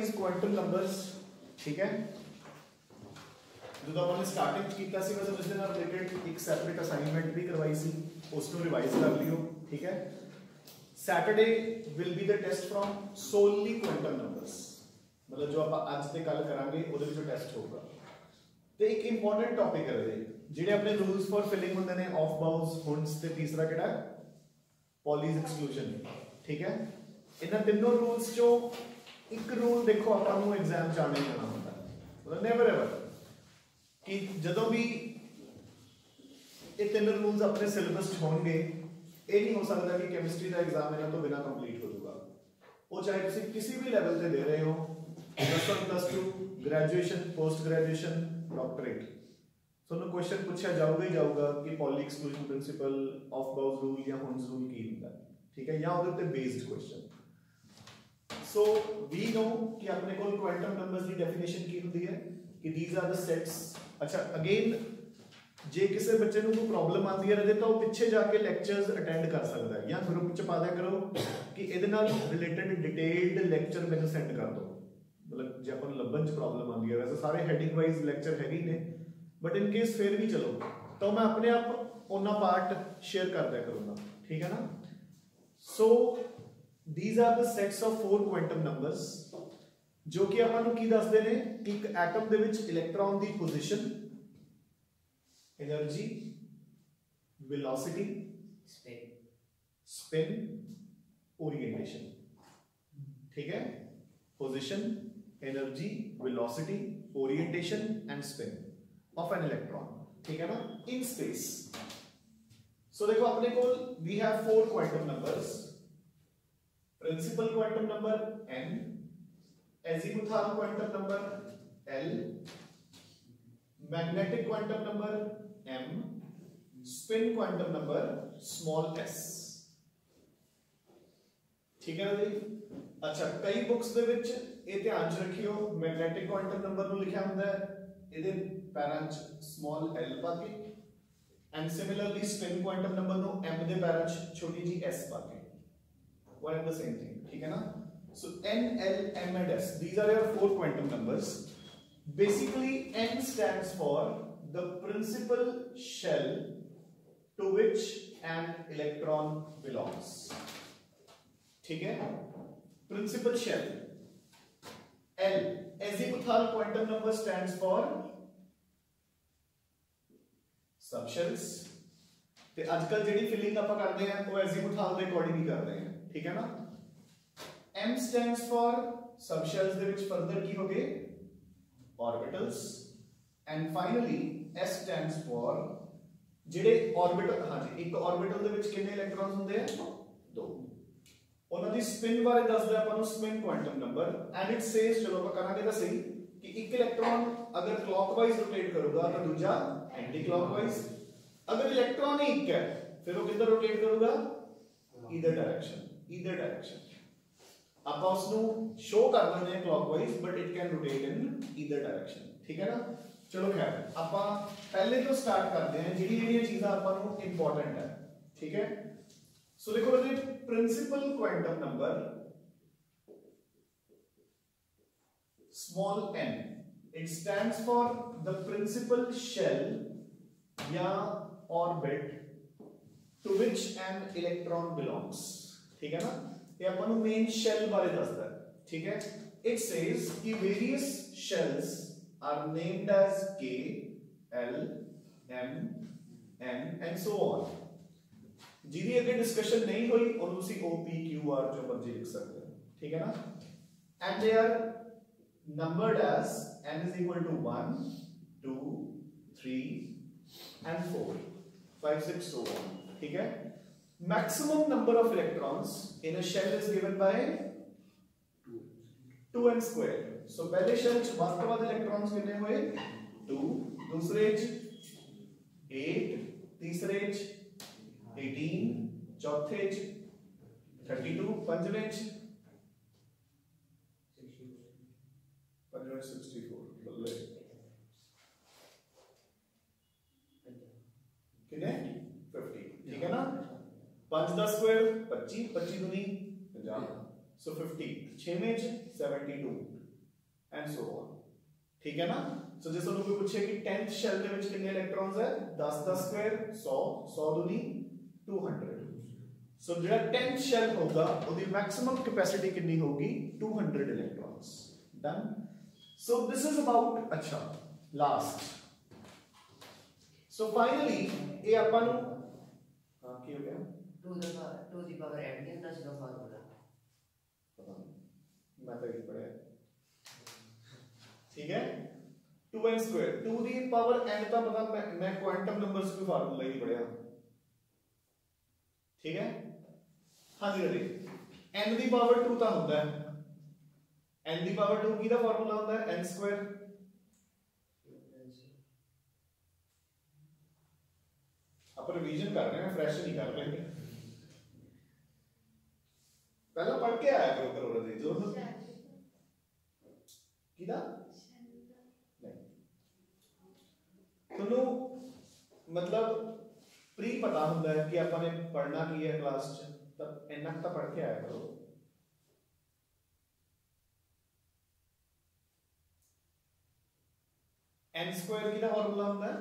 Wise quantum numbers, ठीक है, जो आपने स्टार्टिंग किया सी वैसे जिससे ਨਾਲ ਰਿਲੇਟਡ ਇੱਕ ਸੈਪਰੇਟ ਅਸਾਈਨਮੈਂਟ ਵੀ ਕਰਵਾਈ ਸੀ, ਉਸ ਨੂੰ ਰਿਵਾਈਜ਼ ਕਰ ਲਿਓ, ਠੀਕ ਹੈ। Saturday will be the test from solely quantum numbers, मतलब जो आप आज ते कल करांगे ਉਹਦੇ ਵਿੱਚੋਂ ਟੈਸਟ ਹੋਊਗਾ। ਤੇ ਇੱਕ ਇੰਪੋਰਟੈਂਟ ਟੌਪਿਕ ਹੈ ਇਹਦੇ ਜਿਹੜੇ ਆਪਣੇ ਰੂਲਸ ਫॉर ਫਿਲਿੰਗ ਹੁੰਦੇ ਨੇ, ਆਫ ਬਾਊਂਡਸ, ਹੁੰਡਸ ਤੇ ਤੀਸਰਾ ਕਿਹੜਾ ਪੋਲੀਜ਼ ਐਕਸਕਲੂਜਨ, ਠੀਕ ਹੈ। ਇਹਨਾਂ ਤਿੰਨੋਂ ਰੂਲਸ ਚੋਂ ਇੱਕ ਰੂਲ ਦੇਖੋ ਆਪਾਂ ਨੂੰ ਐਗਜ਼ਾਮ ਚ ਆਉਣਾ ਹੀ ਆਉਣਾ ਹੁੰਦਾ, ਮਤਲਬ ਨੈਵਰ ਐਵਰ ਕਿ ਜਦੋਂ ਵੀ ਇਹ ਤਿੰਨ ਰੂਲਸ ਆਪਣੇ ਸਿਲੇਬਸ ਚ ਹੋਣਗੇ, ਇਹ ਨਹੀਂ ਹੋ ਸਕਦਾ ਕਿ ਕੈਮਿਸਟਰੀ ਦਾ ਐਗਜ਼ਾਮ ਇਹਨਾਂ ਤੋਂ ਬਿਨਾਂ ਕੰਪਲੀਟ ਹੋ ਜਾਊਗਾ। ਉਹ ਚਾਹੇ ਤੁਸੀਂ ਕਿਸੇ ਵੀ ਲੈਵਲ ਤੇ ਦੇ ਰਹੇ ਹੋ, +1 +2 ਗ੍ਰੈਜੂਏਸ਼ਨ, ਪੋਸਟ ਗ੍ਰੈਜੂਏਸ਼ਨ, ਡਾਕਟਰੇਟ, ਤੁਹਾਨੂੰ ਕੁਐਸਚਨ ਪੁੱਛਿਆ ਜਾਊਗਾ ਹੀ ਜਾਊਗਾ ਕਿ ਪੌਲੀ ਐਕਸਕਲੂਜਨ ਪ੍ਰਿੰਸੀਪਲ, ਆਫ ਬਾਊਂਡਸ ਰੂਲ ਜਾਂ ਹੁੰਡਸ ਰੂਲ ਕੀ ਹੁੰਦਾ, ਠੀਕ ਹੈ, ਜਾਂ ਉਹਦੇ ਉੱਤੇ ਬੇਸਡ ਕੁਐਸਚਨ। ਸੋ ਵੀ ਨੋ ਕਿ ਆਪਣੇ ਕੋਲ ਕੁਆਂਟਮ ਨੰਬਰਸ ਦੀ ਡੈਫੀਨੇਸ਼ਨ ਕੀ ਹੁੰਦੀ ਹੈ ਕਿ these are the sets। ਅੱਛਾ, ਅਗੇਨ ਜੇ ਕਿਸੇ ਬੱਚੇ ਨੂੰ ਕੋਈ ਪ੍ਰੋਬਲਮ ਆਉਂਦੀ ਹੈ ਇਹਦੇ ਤਾਂ ਉਹ ਪਿੱਛੇ ਜਾ ਕੇ ਲੈਕਚਰਸ ਅਟੈਂਡ ਕਰ ਸਕਦਾ ਹੈ, ਜਾਂ ਗਰੁੱਪ ਚ ਪਾ ਦਿਆ ਕਰੋ ਕਿ ਇਹਦੇ ਨਾਲ ਰਿਲੇਟਡ ਡਿਟੇਲਡ ਲੈਕਚਰ ਮੈਨੂੰ ਸੈਂਡ ਕਰ ਦਿਓ। ਮਤਲਬ ਜੇ ਆਪਾਂ ਨੂੰ ਲੱਭਣ ਚ ਪ੍ਰੋਬਲਮ ਆਉਂਦੀ ਹੈ, ਵੈਸੇ ਸਾਰੇ ਹੈਡਿੰਗ ਵਾਈਜ਼ ਲੈਕਚਰ ਹੈਗੇ ਨੇ, ਬਟ ਇਨ ਕੇਸ ਫਿਰ ਵੀ ਚਲੋ ਤਾਂ ਮੈਂ ਆਪਣੇ ਆਪ ਉਹਨਾਂ ਪਾਰਟ ਸ਼ੇਅਰ ਕਰ ਦਿਆ ਕਰੂੰਗਾ, ਠੀਕ ਹੈ ਨਾ। ਸੋ these are the sets of 4 quantum numbers ਜੋ ਕਿ ਆਪਾਂ ਨੂੰ ਕੀ ਦੱਸਦੇ ਨੇ, ਇੱਕ ਐਟਮ ਦੇ ਵਿੱਚ ਇਲੈਕਟ੍ਰੋਨ ਦੀ position, energy, velocity, spin, orientation, ठीक है। Position, energy, velocity, orientation and spin of an electron, ठीक है ना, इन स्पेस। सो देखो अपने को we have 4 quantum numbers. Principal quantum number n, azimuthal quantum number l, magnetic quantum number m, spin quantum number small s, ठीक है ना जी। अच्छा, कई बुक्स दे विच ਇਹ ਧਿਆਨ ਚ ਰੱਖਿਓ, ਮੈਗਨੈਟਿਕ ਕੁਆਂਟਮ ਨੰਬਰ ਨੂੰ ਲਿਖਿਆ ਹੁੰਦਾ ਹੈ ਇਹਦੇ ਪੈਰਾਂ ਚ ਸਮਾਲ l ਪਾ ਕੇ, and similarly spin quantum number ਨੂੰ m ਦੇ ਪੈਰਾਂ ਚ ਛੋਟੀ ਜੀ s ਪਾ ਕੇ, one and the same thing, ठीक है ना। So n, l, m and s, these are your 4 quantum numbers. Basically n stands for the principal shell to which an electron belongs, ठीक है, principal shell। l, azimuthal quantum number stands for subshells, ਤੇ ਅੱਜਕੱਲ ਜਿਹੜੀ filling ਆਪਾਂ ਕਰਦੇ ਆ ਉਹ ਐਜ਼ੀਮੁਥਾਲ ਦੇ ਅਕੋਰਡਿੰਗ ਹੀ ਕਰਦੇ ਆ, ਠੀਕ ਹੈ ਨਾ। m stands for subshells ਦੇ ਵਿੱਚ ਫਰਦਰ ਕੀ ਹੋ ਗਏ, orbitals, and finally s stands for ਜਿਹੜੇ orbital, ਹਾਂਜੀ, ਇੱਕ orbital ਦੇ ਵਿੱਚ ਕਿੰਨੇ ਇਲੈਕਟ੍ਰੋਨਸ ਹੁੰਦੇ ਆ, 2। ਉਹਨਾਂ ਦੀ ਸਪਿਨ ਬਾਰੇ ਦੱਸਦਾ ਆਪਾਂ ਨੂੰ spin quantum number, and it says, ਚਲੋ ਆਪਾਂ ਕਰਾਂਗੇ ਤਾਂ ਸਹੀ, ਕਿ ਇੱਕ ਇਲੈਕਟ੍ਰੋਨ ਅਗਰ ਕਲੌਕਵਾਈਜ਼ ਰੋਟੇਟ ਕਰੂਗਾ ਤਾਂ ਦੂਜਾ ਐਂਟੀ ਕਲੌਕਵਾਈਜ਼। ਅਗਰ ਇਲੈਕਟ੍ਰੋਨ ਹੀ ਇੱਕ ਹੈ ਫਿਰ ਉਹ ਕਿੱਧਰ ਰੋਟੇਟ ਕਰੂਗਾ, ਈਦਰ ਡਾਇਰੈਕਸ਼ਨ। ਆਪਾਂ ਉਸ ਨੂੰ ਸ਼ੋ ਕਰ ਦਿੰਦੇ ਹਾਂ clockwise, but it can rotate in either direction, ਠੀਕ ਹੈ ਨਾ। ਚਲੋ ਖੈਰ ਆਪਾਂ ਪਹਿਲੇ ਤੋਂ ਸਟਾਰਟ ਕਰਦੇ ਹਾਂ ਜਿਹੜੀਆਂ ਚੀਜ਼ਾਂ ਆਪਾਂ ਨੂੰ ਇੰਪੋਰਟੈਂਟ ਹੈ, ਠੀਕ ਹੈ। ਸੋ ਦੇਖੋ ਜੀ, principal quantum number small n, it stands for the principal shell या orbit to which an electron belongs, ठीक है ना। ये अपन को मेन शेल बारे दसदा है, ठीक है। it says कि various shells are named as k, l, m, n and so on। ਜਿਹਦੀ ਅੱਗੇ ਡਿਸਕਸ਼ਨ ਨਹੀਂ ਹੋਈ ਉਹਨੂੰ ਤੁਸੀਂ o, p, q, r ਜੋ ਮਰਜ਼ੀ ਲਿਖ ਸਕਦੇ ਹੋ, ਠੀਕ ਹੈ ਨਾ। and they are numbered as n is equal to 1, 2, 3 and 4, 5, 6 so on, ठीक है। maximum number of electrons in a shell is given by 2n squared। so पहले शेल च ਵੱਧ ਤੋਂ ਵੱਧ इलेक्ट्रॉन्स कितने हुए, 2, दूसरे च 8, तीसरे च 18, चौथे च 32, पंजवें च 64, बल्ले कितने 50, ठीक है ना। 5 10 स्क्वायर 25, 25 दूनी 50, सो 50। 6 में 72, एंड सो ऑन। ठीक है ना। सो जे ਤੁਹਾਨੂੰ ਕੋਈ ਪੁੱਛੇ ਕਿ 10th ਸ਼ੈਲ ਦੇ ਵਿੱਚ ਕਿੰਨੇ ਇਲੈਕਟ੍ਰॉन्स ਹੈ 10 ਦਾ ਸਕੁਆਇਰ 100 100 दूनी 200। सो ਜਿਹੜਾ 10th ਸ਼ੈਲ ਹੋਗਾ ਉਹਦੀ ਮੈਕਸਿਮਮ ਕੈਪੈਸਿਟੀ ਕਿੰਨੀ ਹੋਗੀ 200 electrons. Done. So this is about अच्छा लास्ट। सो फाइनली ये ਆਪਾਂ ਨੂੰ हां ਕੀ ਹੋ ਗਿਆ 2 ਦੀ ਪਾਵਰ n ਦੀ ਹੁੰਦਾ ਸੀਗਾ ਫਾਰਮੂਲਾ पता नहीं मैं तो ये पढ़ा। ठीक है 2n square 2 the power n का पता मैं क्वांटम नंबर्स के फार्मूला ही पढ़या। ठीक है हां जी जी n दी पावर 2 ता होता है n दी पावर 2 की दा फार्मूला होता है n स्क्वायर। आप रिवीजन कर रहे हैं फ्रेश नहीं कर रहे पहला पढ़ के आया करो करो रजी जो किदा ਤੁਹਾਨੂੰ मतलब प्री पता ਹੁੰਦਾ है कि ਆਪਾਂ ਨੇ पढ़ना की है क्लास च तब ਇੰਨਾ ਤਾਂ पढ़ के आया करो। n स्क्वायर की दा फार्मूला ਹੁੰਦਾ है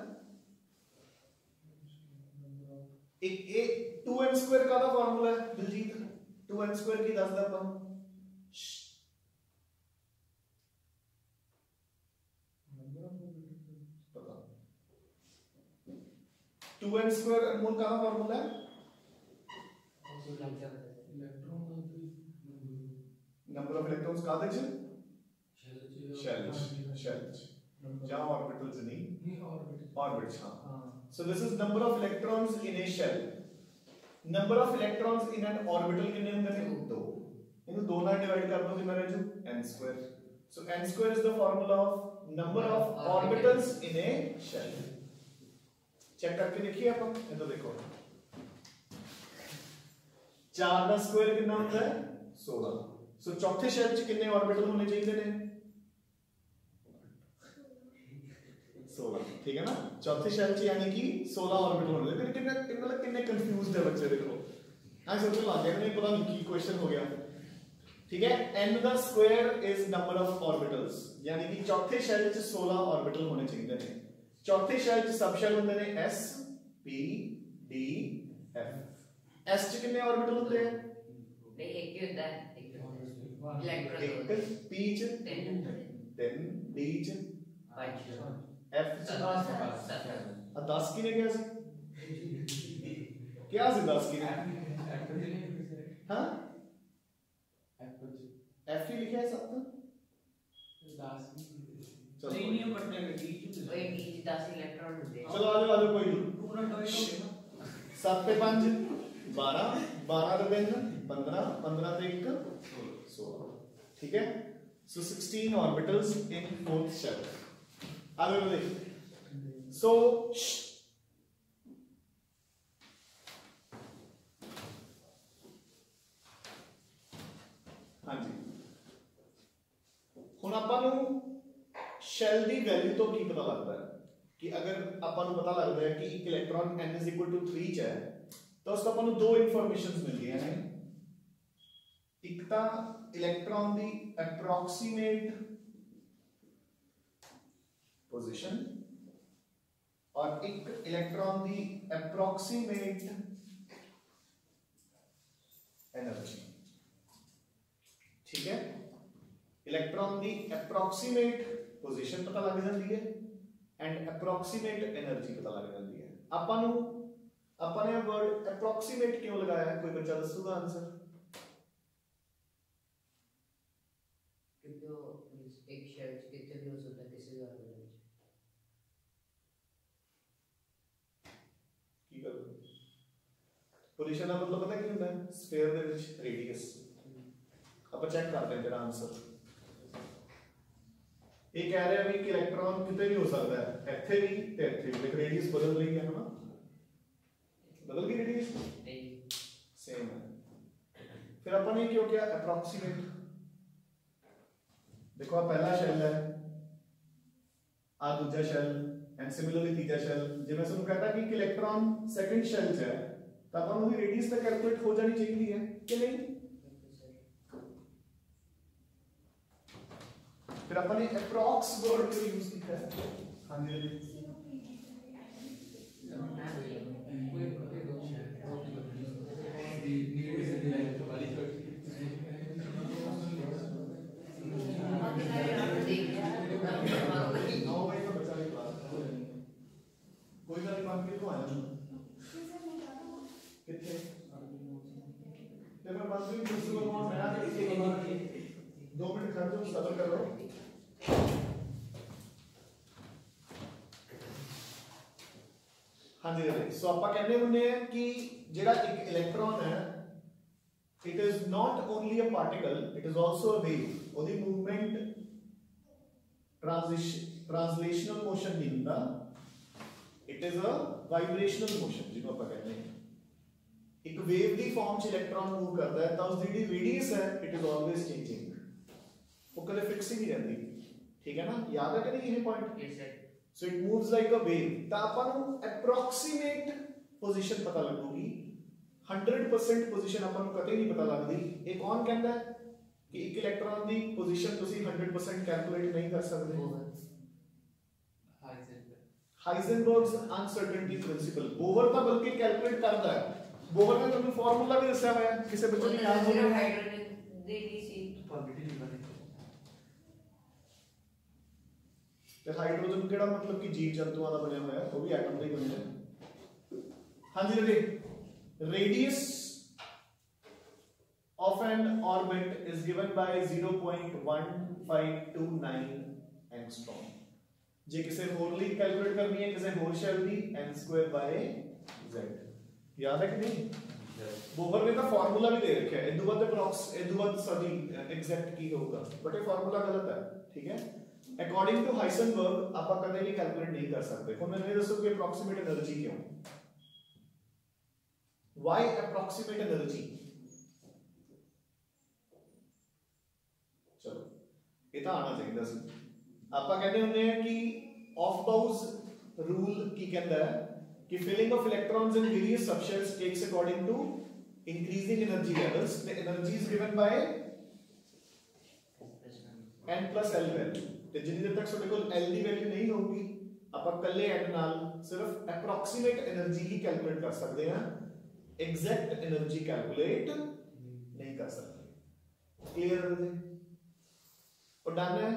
एक ए 2n स्क्वायर का दा फार्मूला है दिलजीत 2n स्क्वायर की 10 दा अपन 2n स्क्वायर अनमोल का फार्मूला है नंबर ऑफ इलेक्ट्रॉन्स का दे शेल जहां ऑर्बिटल्स नहीं ऑर्बिट्स। हां so this is number of electrons in a shell. Number of electrons in an orbital कितने होंगे ने 2 इनको 2 ਨਾਲ डिवाइड कर दो कितना रह जाऊ n square. So n square is the formula of number of orbitals in a shell. Check करके देखिए अपन इधर देखो 4 का स्क्वायर कितना होता है 16। सो चौथे शेल च कितने ऑर्बिटल होने चाहिए ने 16। ठीक है ना चौथे शेल च यानी कि 16 ऑर्बिटल होने चाहिए। कितने मतलब कितने कंफ्यूज्ड है बच्चे देखो हां सोचने लग गए नहीं पता नहीं की क्वेश्चन हो गया। ठीक है n का square is number of orbitals यानी कि चौथे शेल च 16 ऑर्बिटल होने चाहिए ने। चौथे शेल च सब शेल होंगे ने s p d f। s च कितने ऑर्बिटल होते हैं नहीं एक ही होता है इलेक्ट्रॉन एक p च 3 d च 5 f च 10 किने क्या सी क्या सी 10 किने हां f ही लिखा है सब तो 10 नहीं पढ़ने में डी वही डी 10 इलेक्ट्रॉन होते हैं। चलो आ जाओ कोई नहीं 7 पे 5 12 12 पे 3 15 15 पे 1 16। ठीक है सो 16 ऑर्बिटल्स इन फोर्थ शेल। आगे बढ़े सो हाँ जी ਹੁਣ ਆਪਾਂ ਨੂੰ शेल ਦੀ वैल्यू तो की पता लगता है कि अगर ਆਪਾਂ ਨੂੰ पता लगता है कि एक इलेक्ट्रॉन n = 3 च है तो उसका ਆਪਾਂ ਨੂੰ दो इन्फॉर्मेशंस मिलदियां हैं। एक ਤਾਂ इलेक्ट्रॉन ਦੀ अप्रॉक्सीमेट पोजीशन और एक इलेक्ट्रॉन ਦੀ अप्रॉक्सीमेट एनर्जी। ठीक है इलेक्ट्रॉन ਦੀ अप्रॉक्सीमेट पोजीशन पता लग जाती है एंड अप्रॉक्सीमेट एनर्जी पता लग जाती है। ਆਪਾਂ ਨੇ वर्ड अप्रॉक्सीमेट क्यों लगाया है कोई बच्चा दसूगा आंसर क्योंकि एक शेल कितने भी हो सकता है किसी भी ऑर्बिटल में की कर पोजीशन का मतलब पता की होता है स्फीयर ਦੇ ਵਿੱਚ रेडियस। ਆਪਾਂ चेक करते हैं तेरा आंसर। ये कह रहे हैं कि इलेक्ट्रॉन कितने भी हो सकता है ਇੱਥੇ ਵੀ ਤੇ ਇੱਥੇ ਵੀ लेकिन रेडियस बदल रही है ना बदल गई रेडियस सेम है। फिर अपन ने क्यों किया अप्रॉक्सीमेट। देखो पहला शेल है आ दूसरा शेल एंड सिमिलरली तीसरा शेल जे मैं ਤੁਹਾਨੂੰ कहता कि इलेक्ट्रॉन सेकंड शेल च है तो अपन ਉਹਦੀ रेडियस ਤਾਂ कैलकुलेट हो जानी चाहिए है कि नहीं। फिर फिर अपन ने अप्रॉक्स वर्ड क्यों यूज किया है? हाँ जी जी कोई गल मान के तो आया कितने मैं मान ली दूसरे को मैं आ के 2 मिनट खड़ जाओ सब्र करो हाँ जी सो आप कहने होने हैं कि जेड़ा एक इलेक्ट्रॉन है it is not only a particle it is also a wave ਉਹਦੀ मूवमेंट translational motion नहीं ਹੁੰਦਾ it is a vibrational motion ਜਿਹਨੂੰ ਆਪਾਂ ਕਹਿੰਦੇ ਹਾਂ ਇੱਕ ਵੇਵ ਦੀ ਫਾਰਮ ਚ ਇਲੈਕਟ੍ਰੋਨ ਮੂਵ ਕਰਦਾ ਹੈ ਤਾਂ ਉਸ ਦੀ ਜਿਹੜੀ ਰੇਡੀਅਸ ਹੈ it is always changing ਉਹ ਕਦੇ ਫਿਕਸ ਹੀ ਨਹੀਂ ਰਹਿੰਦੀ ਠੀਕ ਹੈ ਨਾ ਯਾਦ ਹੈ ਕਿ ਨਹੀਂ ਇਹ point yes sir so it moves like a wave ਤਾਂ ਆਪਾਂ ਨੂੰ approximate position ਪਤਾ ਲੱਗੂਗੀ 100% पोजीशन अपन को कतई नहीं पता लगती ये कौन कहता है कि एक इलेक्ट्रॉन की पोजीशन तुसी 100% कैलकुलेट नहीं कर सकते हाइजेनबर्ग्स अनसर्टेनिटी प्रिंसिपल बोहर तो बल्कि कैलकुलेट करता है बोहर ने तुमने फार्मूला भी दस्या हुआ है किसी बच्चे ने याद होगा हाइड्रोजन डीडीसी ते हाइड्रोजन केड़ा मतलब कि जीव जंतुओं का बनया हुआ है वो भी एटम का ही बनया है हां जी Ravi radius of an orbit is given by 0.1529 angstrom जे किसे होरली कैलकुलेट करनी है किसे होर शेल दी n square by z याद है कि नहीं बोहर ने तो फार्मूला भी दे रखा है इदु बाद अप्रॉक्स इदु बाद सॉरी एग्जैक्ट की होगा बट ये फार्मूला गलत है ठीक है अकॉर्डिंग टू हाइसेनबर्ग आप कदे भी कैलकुलेट नहीं कर सकते हुन मैंने दसो कि अप्रॉक्सीमेट एनर्जी क्यों Why approximate energy? चलो ये तो आना चाहिए दस आपका कहते होंगे कि ऑफ बाउज रूल की कहता है कि filling of electrons in various subshells takes according to increasing energy levels the energy is given by n plus l value ਤੇ ਜਿੰਨੀ ਦੇਰ ਤੱਕ ਤੁਹਾਡੇ ਕੋਲ l ਦੀ ਵੈਲਿਊ ਨਹੀਂ ਹੋਊਗੀ ਆਪਾਂ ਕੱਲੇ n ਨਾਲ ਸਿਰਫ approximate energy ਹੀ ਕੈਲਕੂਲੇਟ ਕਰ ਸਕਦੇ ਹਾਂ एग्जैक्ट एनर्जी कैलकुलेट नहीं कर सकते क्लियर है और डन है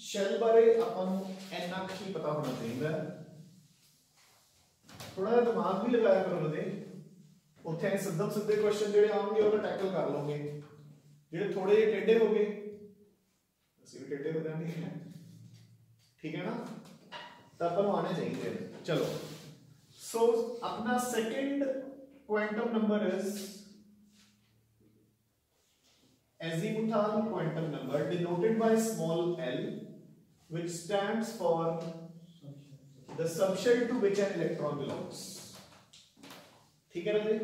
शेल बारे अपन इतना ही पता होना चाहिए थोड़ा दिमाग भी लगाया करो दे ਉੱਥੇ ਸਿੱਧਮ ਸਿੱਧੇ ਕੁਐਸਚਨ ਜਿਹੜੇ ਆਉਣਗੇ ਉਹ ਟੈਕਲ ਕਰ ਲਓਗੇ ਜਿਹੜੇ ਥੋੜੇ ਜਿਹੇ ਟੇਢੇ ਹੋਗੇ ਅਸੀਂ ਵੀ ਟੇਢੇ ਹੋ ਜਾਣਗੇ ਠੀਕ ਹੈ ਨਾ ਤਾਂ ਆਪਾਂ ਨੂੰ ਆਣੇ ਚਾਹੀਦੇ ਚਲੋ ਸੋ ਆਪਣਾ second quantum number is azimuthal quantum number denoted by small l which stands for the subshell to which an electron belongs ठीक है ना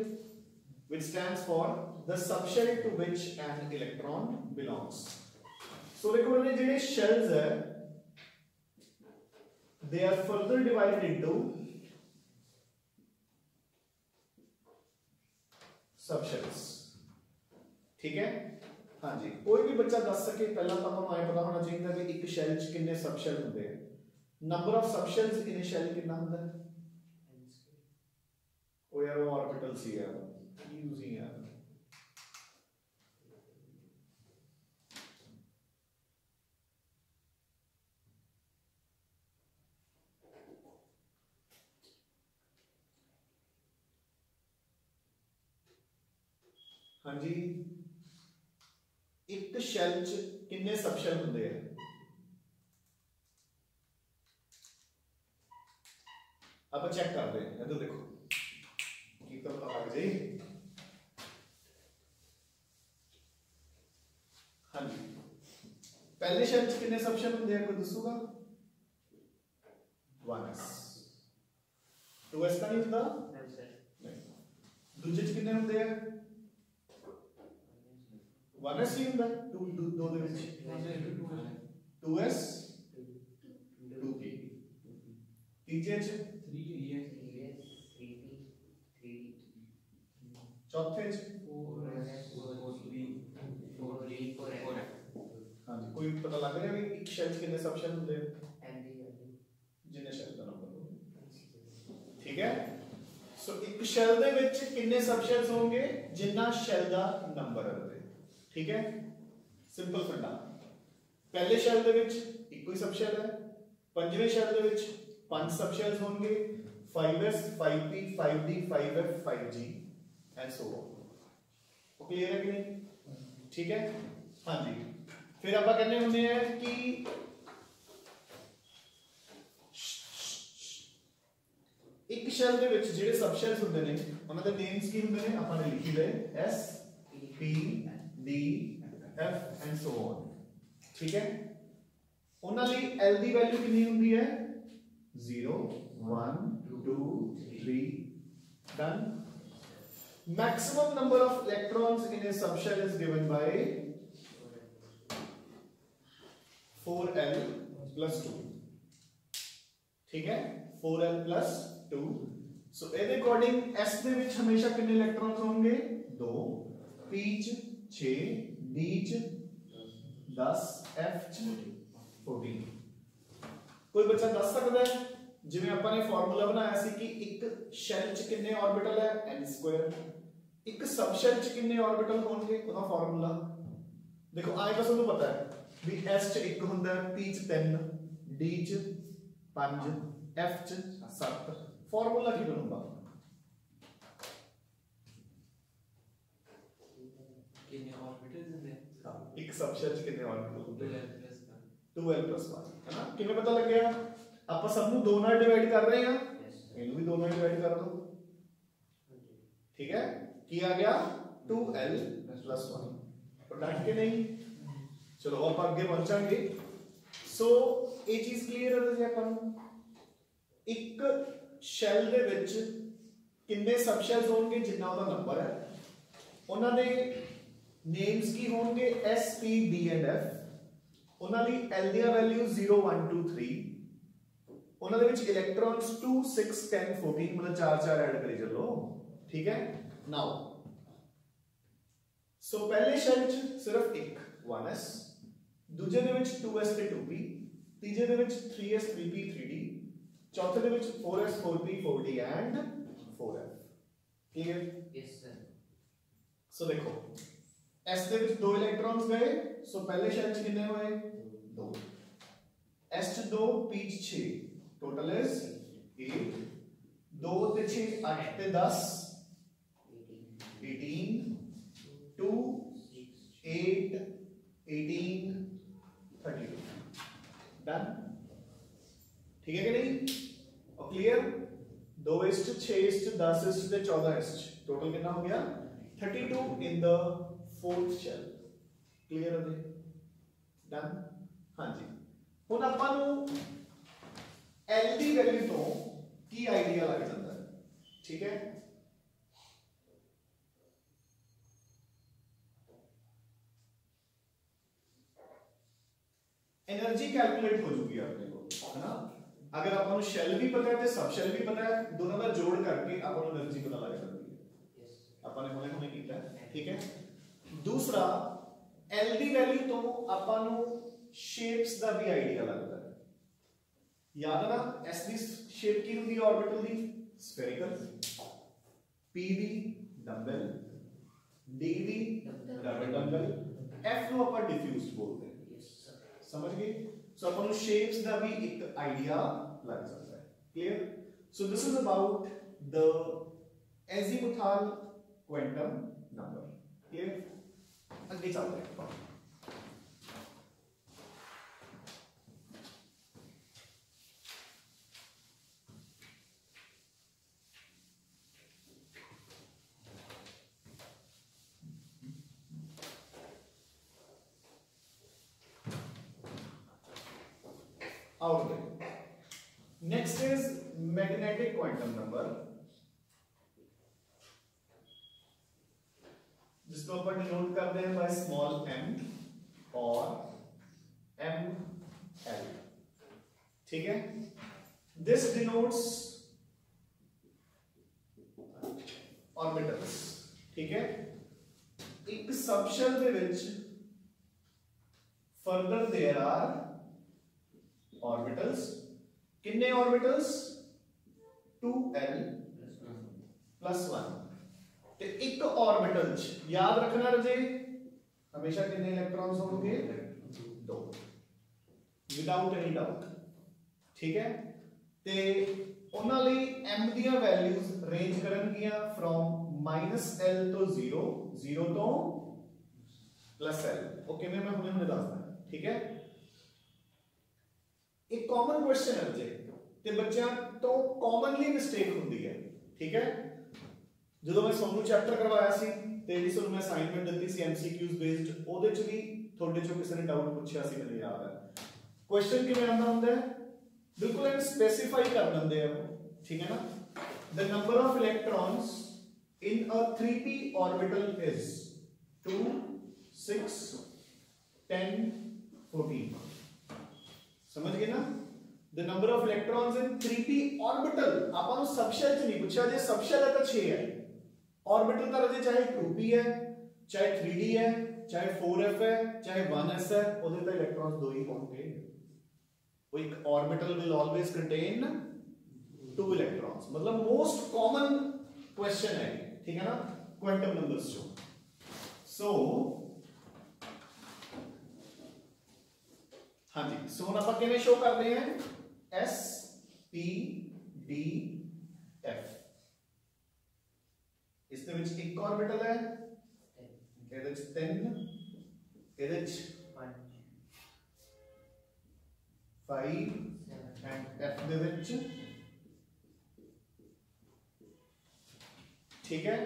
which stands for the subshell to which an electron belongs so देखो मैंने जेडे shells है they are further divided into subshells ठीक है हाँ जी कोई भी बच्चा दस सके पहला तो हम आए पता होना चाहिए कि एक शैल च कितने सबशेल होंगे नंबर ऑफ सबशेल्स इन ए शैल कितना होता है ओ यार वो ऑर्बिटल सी है यूजिंग है हाँ जी एक शैल च कितने सबशेल होंगे हैं अब चेक कर रहे हैं इधर देखो की तो पता लग जाए हाँ जी पहले शैल च कितने सबशेल होंगे हैं कोई दसूगा 1s 2s का नहीं होता नहीं दूजे च कितने होंगे हैं 1s ही ਹੁੰਦਾ 2 2 ਦੇ ਵਿੱਚ 2s 2p ਤੀਜੇ ਚ 3s 3p 3d चौथे हाँ जी कोई पता लग रहा है कि एक शैल च कितने सब शैल होंगे एम दी वैल्यू जिन्ने शैल का नंबर हो, ठीक है। सो एक शैल दे विच कितने सब शैल्स होंगे जिन्ना शैल दा नंबर है, ठीक है। सिंपल फंडा, पहले शैल दे विच इक्को ही सब शैल है, पंजवें शैल दे विच 5 सब शैल्स होंगे 5s 5p 5d 5f 5g and so on. Clear है कि नहीं, ठीक है। हाँ जी, फिर आप कहने होंगे हैं कि एक शैल दे विच ਜਿਹੜੇ सब शैल्स ਹੁੰਦੇ ਨੇ ਉਹਨਾਂ ਦੇ ਨੇਮਸ ਕੀ ਹੁੰਦੇ ਨੇ ਆਪਾਂ ਨੇ ਲਿਖੀ ਲਏ s p d f and so on, ਠੀਕ ਹੈ। ਉਹਨਾਂ ਲਈ l ਦੀ ਵੈਲਿਊ ਕਿੰਨੀ ਹੁੰਦੀ ਹੈ 0 1 2 3 done। maximum number of electrons in a subshell is given by 4l plus 2, ठीक है 4l plus 2। सो ਇਹਦੇ ਅਕੋਰਡਿੰਗ s ਦੇ ਵਿੱਚ ਹਮੇਸ਼ਾ ਕਿੰਨੇ ਇਲੈਕਟ੍ਰॉन्स ਹੋਣਗੇ 2, p ਚ 6, d ਚ 10, f ਚ 14। ਕੋਈ ਬੱਚਾ ਦੱਸ ਸਕਦਾ ਹੈ ਜਿਵੇਂ ਆਪਾਂ ਨੇ ਫਾਰਮੂਲਾ ਬਣਾਇਆ ਸੀ ਕਿ ਇੱਕ ਸ਼ੈਲ ਚ ਕਿੰਨੇ ਆਰਬਿਟਲ ਹੈ n², ਇੱਕ ਸਬ ਸ਼ੈਲ ਚ ਕਿੰਨੇ ਆਰਬਿਟਲ ਹੋਣਗੇ ਉਹਦਾ ਫਾਰਮੂਲਾ ਦੇਖੋ ਆਏ ਤਾਂ ਤੁਹਾਨੂੰ ਪਤਾ ਹੈ ਵੀ s ਚ 1 ਹੁੰਦਾ ਹੈ, p ਚ 3, d ਚ 5, f ਚ 7। फॉर्मूला की बनूंगा कितने ऑर्बिटल्स होते हैं, एक सबशेल च कितने ऑर्बिटल होते हैं 2l + 1 है ना। किਵੇਂ पता लग गया ਆਪਾਂ सब ਨੂੰ 2 ਨਾਲ डिवाइड कर रहे हैं, ਇਹਨੂੰ भी 2 ਨਾਲ डिवाइड कर दो, ठीक है। ਕੀ आ गया 2l + 1 प्रोडक्ट के नहीं। चलो अब आगे पहुंचांगे। सो ये चीज क्लियर है जी अपन एक शैल दे विच किन्ने सब शैल्स होंगे जिन्ना उहदा नंबर है, उन्हां दे नेम्स की होंगे s p d and f। उन्हां दी l दी वैल्यू 0 1 2 3, उन्हां दे विच इलेक्ट्रॉन्स 2 6 10 14 मतलब 4 ऐड करी चलो, ठीक है। नाउ सो पहले शैल च सिर्फ एक 1s, दूजे दे विच 2s ते 2p, तीजे दे विच 3s 3p 3d, चौथे दे विच 4s 4p 4d and 4f। Clear? Yes sir. So देखो s दे विच 2 इलेक्ट्रॉन्स गए, सो पहले शैल च कितने हुए 2, s च 2 p च 6, टोटल इज 8, 2 ते 6 8 ते 10 18, 2 8 18 32 डन, ठीक है कि नहीं। और क्लियर 2 इस्ट 6 इस्ट 10 इस्ट ते 14 इस्ट टोटल कितना हो गया 32 in the fourth shell. Clear है डन। हाँ जी, हुण आपां नूं l दी वैल्यू तो की आइडिया लग जाता है, ठीक है। एनर्जी कैलकुलेट हो चुकी है अपने को, है ना। अगर आपको शेल भी पता है तो सब शेल भी पता है, दोनों का जोड़ करके आपको एनर्जी पता लग जाती है। आपने हुणे हुणे कीता है, ठीक है। दूसरा एल दी वैल्यू तो आपको शेप्स का भी आइडिया लगता है। याद है ना एस दी शेप की होंगी ऑर्बिटल दी स्फेरिकल, पी दी डंबल, डी दी डबल डंबल, एफ नो अपन डिफ्यूज्ड बोलते हैं, समझ गए। सो अपन शेप्स का भी एक आइडिया लग जाता है। Clear. So this is about the azimuthal quantum number. Clear. आगे चलते हैं। Next is magnetic quantum number, जिसको अपन डिनोट करते हैं बाय स्मॉल m और ml, ठीक है। दिस डिनोट्स ऑर्बिटल्स, ठीक है। एक सबशेल दे which further there are orbitals किन्ने ऑर्बिटल्स 2l प्लस 1 ते एक ऑर्बिटल च याद रखना रजे हमेशा किन्ने इलेक्ट्रॉन्स होंगे 2 विदाउट एनी डाउट ठीक है ते ਉਹਨਾਂ ਲਈ m ਦੀਆਂ ਵੈਲਿਊਜ਼ ਰੇਂਜ ਕਰਨਗੀਆਂ ਫਰੋਮ -l ਤੋਂ 0 0 ਤੋਂ +l ਉਹ ਕਿਵੇਂ ਮੈਂ ਹੁਣੇ ਦੱਸਦਾ ਠੀਕ ਹੈ ਇੱਕ ਕਾਮਨ ਕੁਐਸਚਨ ਹੈ ਜੇ ਤੇ ਬੱਚਿਆਂ ਤੋਂ ਕਾਮਨਲੀ ਮਿਸਟੇਕ ਹੁੰਦੀ ਹੈ ਠੀਕ ਹੈ ਜਦੋਂ ਮੈਂ ਤੁਹਾਨੂੰ ਚੈਪਟਰ ਕਰਵਾਇਆ ਸੀ ਤੇ ਜਿਹੜੀ ਤੁਹਾਨੂੰ ਮੈਂ ਅਸਾਈਨਮੈਂਟ ਦਿੱਤੀ ਸੀ MCQs ਬੇਸਡ ਉਹਦੇ ਚ ਵੀ ਤੁਹਾਡੇ ਚੋਂ ਕਿਸੇ ਨੇ ਡਾਊਟ ਪੁੱਛਿਆ ਸੀ ਮੈਨੂੰ ਯਾਦ ਹੈ ਕੁਐਸਚਨ ਕਿਵੇਂ ਆਉਂਦਾ ਹੁੰਦਾ ਹੈ बिल्कुल हम स्पेसिफाई कर देंगे हैं ठीक है ना the number of electrons in a 3p orbital is 2 6 10 14 समझ गए ना the number of electrons in 3p orbital ਆਪਾਂ ਨੂੰ सबशेल ਚ ਨਹੀਂ ਪੁੱਛਿਆ ਜੇ सबशेल है तो 6 है orbital ਤਾਂ ਰਜੇ ਚਾਹੇ 2p है चाहे 3d है चाहे 4f है चाहे 1s है ਉਹਦੇ ਤਾਂ इलेक्ट्रॉन्स दो ही होंगे एक orbital will always contain 2 electrons मतलब most common question है ठीक है ना quantum numbers जो so हाँ जी so हम आप किन्हें शो कर रहे हैं S P D F इसके विच एक orbital है ਇਹਦੇ ਚ 3 ਇਹਦੇ ਚ 5 and F ਦੇ ਵਿੱਚ ਠੀਕ ਹੈ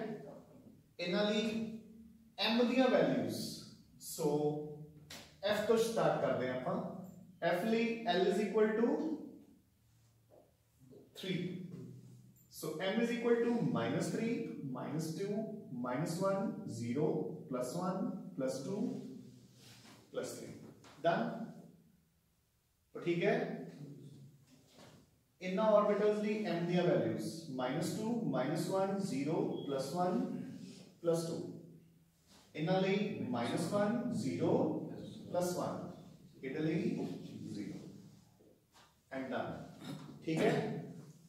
ਇਹਨਾਂ ਲਈ m ਦੀਆਂ ਵੈਲਿਊਜ਼ ਸੋ F ਤੋਂ ਸਟਾਰਟ ਕਰਦੇ ਹਾਂ ਆਪਾਂ F ਲਈ L is equal to 3 so m is equal to -3 -2 -1 0 +1 +2 +3 done तो ठीक है इन ऑर्बिटल्स दी m दी वैल्यूज -2 -1 0 +1 +2 इना ਲਈ -1 0 +1 इधर ਲਈ 0 एंड डन ठीक है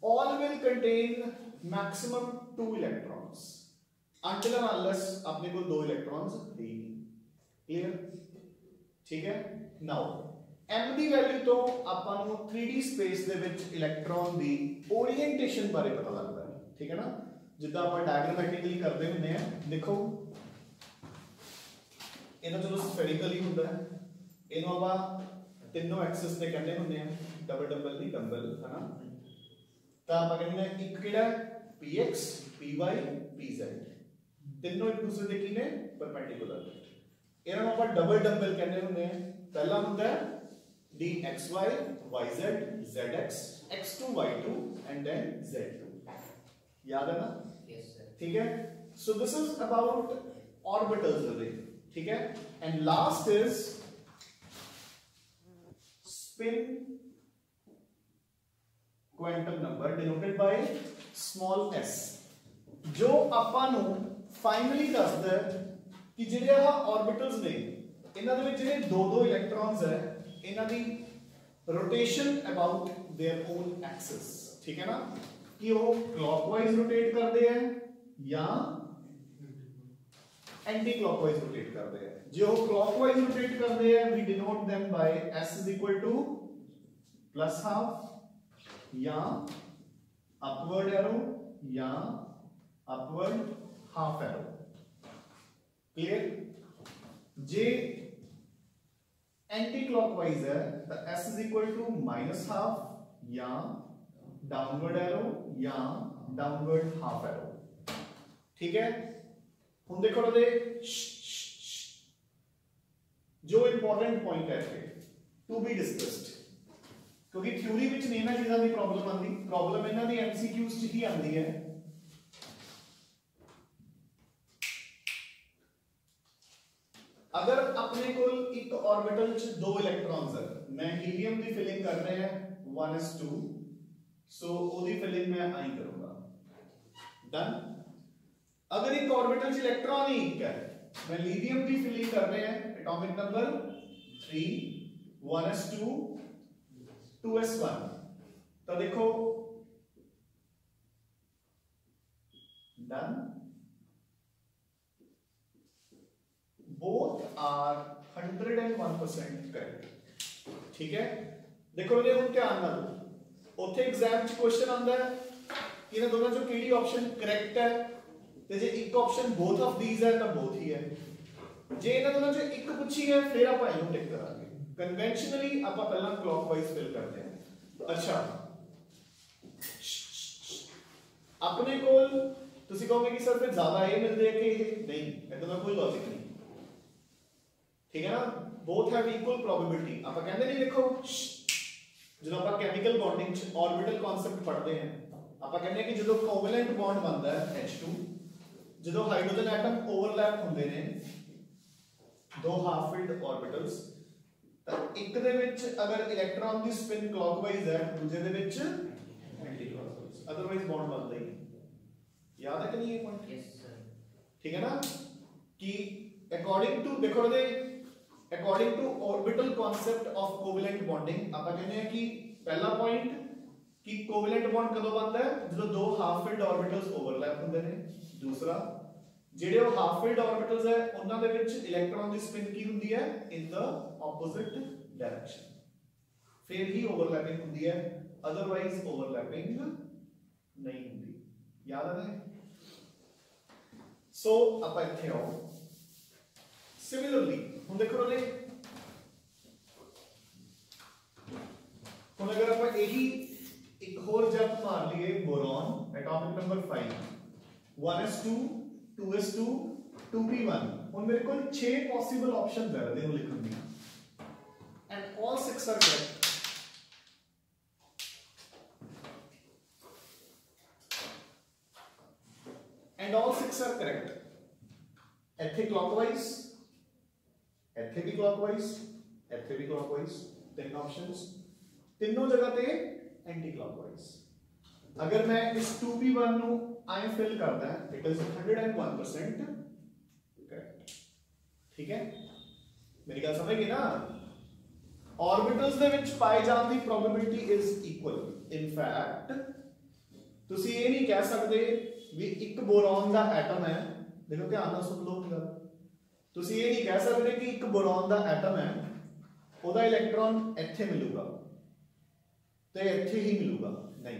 all will contain maximum 2 electrons until and unless अपने को 2 electrons है clear ठीक है now m ਦੀ ਵੈਲਿਊ ਤੋਂ ਆਪਾਂ ਨੂੰ 3D ਸਪੇਸ ਦੇ ਵਿੱਚ ਇਲੈਕਟ੍ਰੋਨ ਦੀ ओरिएंटेशन ਬਾਰੇ ਪਤਾ ਲੱਗਦਾ ਹੈ ਠੀਕ ਹੈ ਨਾ ਜਿੱਦਾਂ ਆਪਾਂ ਡਾਇਗਰਾਮੈਟਿਕਲੀ ਕਰਦੇ ਹੁੰਦੇ ਆ ਦੇਖੋ ਇਹਨਾਂ ਚਲੋ ਸਫੈਰਿਕਲ ਹੀ ਹੁੰਦਾ ਹੈ ਇਹਨੂੰ ਆਪਾਂ ਤਿੰਨੋਂ ਐਕਸਿਸ ਤੇ ਕਹਿੰਦੇ ਹੁੰਦੇ ਆ ਡਬਲ ਨਹੀਂ ਡੰਬਲ ਹਨਾ ਤਾਂ ਆਪਾਂ ਕਹਿੰਦੇ ਆ ਇੱਕ ਕਿਹੜਾ px py pz ਤਿੰਨੋਂ ਇੱਕ ਦੂਸਰੇ ਦੇ ਕੀ ਨੇ ਪਰਪੈਂਡੀਕੂਲਰ ਇਹਨਾਂ ਨੂੰ ਆਪਾਂ ਡਬਲ ਡੰਬਲ ਕਹਿੰਦੇ ਹੁੰਦੇ ਆ ਪਹਿਲਾ ਹੁੰਦਾ ਹੈ dxy yz zx x2 y2 and then z2 याद है ना yes sir ठीक है so this is about orbitals array ठीक है and last is spin quantum number denoted by small s जो ਆਪਾਂ ਨੂੰ finally ਦੱਸਦਾ ਕਿ ਜਿਹੜੇ ਆ orbitals ਨੇ ਇਹਨਾਂ ਦੇ ਵਿੱਚ ਜਿਹੜੇ ਦੋ ਇਲੈਕਟ੍ਰॉन्स ਹੈ ਇਹਨਾਂ ਦੀ rotation about their own axis ठीक है ना कि वो क्लॉकवाइज रोटेट करते हैं या एंटी क्लॉकवाइज रोटेट करते हैं जो क्लॉकवाइज रोटेट करते हैं we denote them by s is equal to +½ या अपवर्ड एरो या अपवर्ड हाफ एरो क्लियर जे एंटी क्लॉकवाइज है तो s is equal to -½ या डाउनवर्ड एरो या डाउनवर्ड हाफ एरो ठीक है हुण देखो दे जो इंपॉर्टेंट पॉइंट है टू बी डिस्कस्ड क्योंकि थ्योरी विच नहीं ना चीज़ां दी प्रॉब्लम आंदी प्रॉब्लम इन्हां दी MCQs च ही आंदी है अगर अपने को एक ऑर्बिटल च दो इलेक्ट्रॉन्स है मैं हीलियम की फिलिंग कर रहे हैं 1s2 सो ओदी फिलिंग मैं आई करूंगा डन अगर एक ऑर्बिटल च इलेक्ट्रॉन ही एक है मैं लिथियम की फिलिंग कर रहे हैं एटॉमिक नंबर 3 1s2 2s1 तो देखो डन, बोथ आर 101% करेक्ट। ठीक है, देखो ये हम ध्यान ना दो ਉੱਥੇ एग्जाम च क्वेश्चन आंदा है कि ਇਹਨਾਂ ਦੋਨਾਂ ਚੋਂ ਕਿਹੜੀ ਆਪਸ਼ਨ ਕਰੈਕਟ ਹੈ, ਤੇ ਜੇ ਇੱਕ ਆਪਸ਼ਨ both of these ਹੈ ਤਾਂ both ਹੀ ਹੈ। ਜੇ ਇਹਨਾਂ ਦੋਨਾਂ ਚੋਂ ਇੱਕ ਪੁੱਛੀ ਹੈ ਫਿਰ ਆਪਾਂ ਇਹਨੂੰ ਟਿਕ ਕਰਾਂਗੇ। ਕਨਵੈਨਸ਼ਨਲੀ ਆਪਾਂ ਪਹਿਲਾਂ ਕਲੌਕਵਾਈਜ਼ ਫਿਲ ਕਰਦੇ ਹਾਂ। ਅੱਛਾ, ਆਪਣੇ ਕੋਲ ਤੁਸੀਂ ਕਹੋਗੇ ਕਿ ਸਰ ਫਿਰ ਜ਼ਿਆਦਾ ਇਹ ਮਿਲਦੇ ਆ ਕਿ ਇਹ ਨਹੀਂ, ਇਹਦਾ ਦਾ ਕੋਈ ਲੌਜਿਕ ਨਹੀਂ। ਠੀਕ ਹੈ ਨਾ, both have equal probability। ਆਪਾਂ ਕਹਿੰਦੇ ਨਹੀਂ, ਦੇਖੋ ਜਦੋਂ ਆਪਾਂ ਕੈਮੀਕਲ ਬੌਂਡਿੰਗ ਚ ਆਰਬਿਟਲ ਕਨਸੈਪਟ ਪੜ੍ਹਦੇ ਹਾਂ, ਆਪਾਂ ਕਹਿੰਦੇ ਕਿ ਜਦੋਂ ਕੋਵੈਲੈਂਟ ਬੌਂਡ ਬਣਦਾ ਹੈ H2, ਜਦੋਂ ਹਾਈਡਰੋਜਨ ਐਟਮ ਓਵਰਲੈਪ ਹੁੰਦੇ ਨੇ ਦੋ ਹਾਫ ਫਿਲਡ ਆਰਬਿਟਲਸ, ਤਾਂ ਇੱਕ ਦੇ ਵਿੱਚ ਅਗਰ ਇਲੈਕਟ੍ਰੋਨ ਦੀ ਸਪਿਨ ਕਲੌਕਵਾਈਜ਼ ਹੈ, ਦੂਜੇ ਦੇ ਵਿੱਚ ਐਂਟੀ ਕਲੌਕਵਾਈਜ਼, ਅਦਰਵਾਈਜ਼ ਬੌਂਡ ਬਣਦਾ ਹੀ ਨਹੀਂ। याद है कि नहीं ये पॉइंट? Yes sir. ठीक है ना, कि अकॉर्डिंग टू देखो दे according to orbital concept of covalent bonding ਆਪਾਂ ਕਹਿੰਦੇ ਹਾਂ ਕਿ ਪਹਿਲਾ ਪੁਆਇੰਟ ਕਿ ਕੋਵੇਲੈਂਟ ਬੌਂਡ ਕਦੋਂ ਬਣਦਾ ਹੈ, ਜਦੋਂ ਦੋ ਹਾਫ ਫਿਲਡ ਆਰਬਿਟਲਸ ਓਵਰਲੈਪ ਹੁੰਦੇ ਨੇ। ਦੂਸਰਾ, ਜਿਹੜੇ ਉਹ ਹਾਫ ਫਿਲਡ ਆਰਬਿਟਲਸ ਹੈ ਉਹਨਾਂ ਦੇ ਵਿੱਚ ਇਲੈਕਟ੍ਰੋਨ ਦੀ ਸਪਿਨ ਕੀ ਹੁੰਦੀ ਹੈ, ਇਨ ਦਾ ਆਪੋਜ਼ਿਟ ਡਾਇਰੈਕਸ਼ਨ, ਫਿਰ ਹੀ ਓਵਰਲੈਪਿੰਗ ਹੁੰਦੀ ਹੈ, ਅਦਰਵਾਈਜ਼ ਓਵਰਲੈਪਿੰਗ ਨਹੀਂ ਹੁੰਦੀ। याद है? सो ਆਪਾਂ ਇੱਥੇ ਆਓ। ਸਿਮਿਲਰਲੀ ਹੁਣ ਦੇਖੋ ਨੇ, ਹੁਣ ਅਗਰ ਆਪਾਂ ਇਹੀ ਇੱਕ ਹੋਰ ਜੰਪ ਮਾਰ ਲਈਏ, boron atomic number 5 1s2 2s2 2p1, ਹੁਣ ਮੇਰੇ ਕੋਲ 6 ਪੋਸੀਬਲ ਆਪਸ਼ਨਸ ਹੈ ਇਹਨੂੰ ਲਿਖਣ ਦੀ, and all 6 are correct. And all 6 are correct. ਇੱਥੇ clockwise, ਇੱਥੇ ਵੀ clockwise, ਇੱਥੇ ਵੀ clockwise, ਤਿੰਨ options, ਤਿੰਨੋਂ ਜਗ੍ਹਾ ਤੇ anti clockwise। ਅਗਰ ਮੈਂ ਇਸ 2p1 ਨੂੰ I fill ਕਰਦਾ, it is 101% correct। ਠੀਕ ਹੈ, ਮੇਰੀ ਗੱਲ ਸਮਝ ਗਏ ਨਾ? Orbitals ਦੇ ਵਿੱਚ ਪਾਏ ਜਾਣ ਦੀ probability is equal। In fact, ਤੁਸੀਂ ਇਹ ਨਹੀਂ ਕਹਿ ਸਕਦੇ ਵੀ ਇੱਕ ਬੋਰੋਨ ਦਾ ਐਟਮ ਹੈ, ਦੇਖੋ ਧਿਆਨ ਨਾਲ ਸੁਣ ਲਓ ਗੱਲ, ਤੁਸੀਂ ਇਹ ਨਹੀਂ ਕਹਿ ਸਕਦੇ ਕਿ ਇੱਕ ਬੋਰੋਨ ਦਾ ਐਟਮ ਹੈ, ਉਹਦਾ ਇਲੈਕਟ੍ਰੋਨ ਇੱਥੇ ਮਿਲੂਗਾ ਤੇ ਇੱਥੇ ਹੀ ਮਿਲੂਗਾ, ਨਹੀਂ।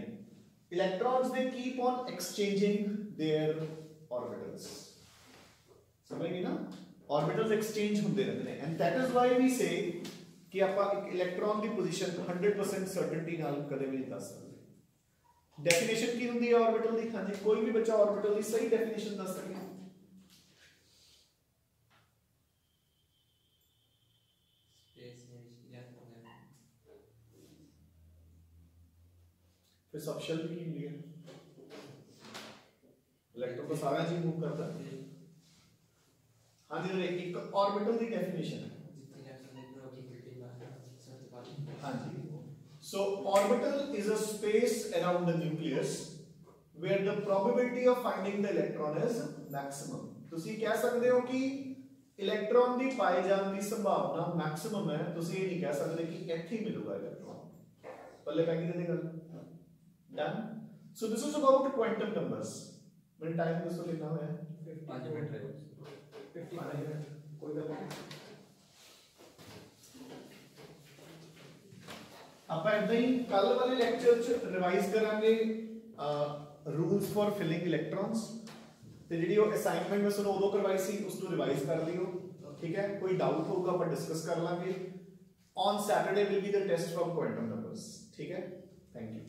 ਇਲੈਕਟ੍ਰॉन्स ਦੇ ਕੀਪ ਔਨ ਐਕਸਚੇਂਜਿੰਗ देयर ऑर्बिटल्स, ਸਮਝ ਗਏ ਨਾ? ऑर्बिटल्स ਐਕਸਚੇਂਜ ਹੁੰਦੇ ਰਹਿੰਦੇ ਨੇ, ਐਂਡ ਦੈਟ ਇਜ਼ ਵਾਈ ਵੀ ਸੇ ਕਿ ਆਪਾਂ ਇੱਕ ਇਲੈਕਟ੍ਰੋਨ ਦੀ ਪੋਜੀਸ਼ਨ 100% ਸਰਟਨਟੀ ਨਾਲ ਕਦੇ ਵੀ ਨਹੀਂ ਦੱਸ ਸਕਦੇ। डेफिनेशन की होती है ऑर्बिटल की? हाँ जी, कोई भी बच्चा ऑर्बिटल की सही डेफिनेशन दस सके? फिर सब शेल भी की है, इलेक्ट्रॉन को सारा चीज मूव करता है। हाँ जी, एक ऑर्बिटल की डेफिनेशन है। हाँ जी, so orbital is a space around the nucleus where the probability of finding the electron is maximum। ਤੁਸੀਂ ਕਹਿ ਸਕਦੇ ਹੋ ਕਿ ਇਲੈਕਟ੍ਰੋਨ ਦੀ ਪਾਏ ਜਾਣ ਦੀ ਸੰਭਾਵਨਾ ਮੈਕਸਿਮਮ ਹੈ, ਤੁਸੀਂ ਇਹ ਨਹੀਂ ਕਹਿ ਸਕਦੇ ਕਿ ਇੱਥੇ ਹੀ ਮਿਲੂਗਾ ਇਲੈਕਟ੍ਰੋਨ। ਪੱਲੇ ਪੈ ਗਈ ਤੇ ਗੱਲ done. So this is about quantum numbers. ਮੈਨੂੰ ਟਾਈਮ ਦੱਸੋ ਕਿੰਨਾ ਹੋਇਆ? 5 ਮਿੰਟ ਰਹੇ, 55 ਮਿੰਟ, ਕੋਈ ਗੱਲ ਨਹੀਂ। ਆਪਾਂ ਇਦਾਂ ਹੀ ਕੱਲ ਵਾਲੇ ਲੈਕਚਰ ਚ ਰਿਵਾਈਜ਼ ਕਰਾਂਗੇ ਰੂਲਸ ਫॉर ਫਿਲਿੰਗ ਇਲੈਕਟ੍ਰॉन्स, ਤੇ ਜਿਹੜੀ ਉਹ ਅਸਾਈਨਮੈਂਟ ਮੈਂ ਤੁਹਾਨੂੰ ਉਦੋਂ ਕਰਵਾਈ ਸੀ ਉਸ ਨੂੰ ਰਿਵਾਈਜ਼ ਕਰ ਲਿਓ। ਠੀਕ ਹੈ, ਕੋਈ ਡਾਊਟ ਹੋਊਗਾ ਆਪਾਂ ਡਿਸਕਸ ਕਰ ਲਾਂਗੇ। On Saturday will be the test from quantum numbers. ਠੀਕ ਹੈ, ਥੈਂਕ ਯੂ।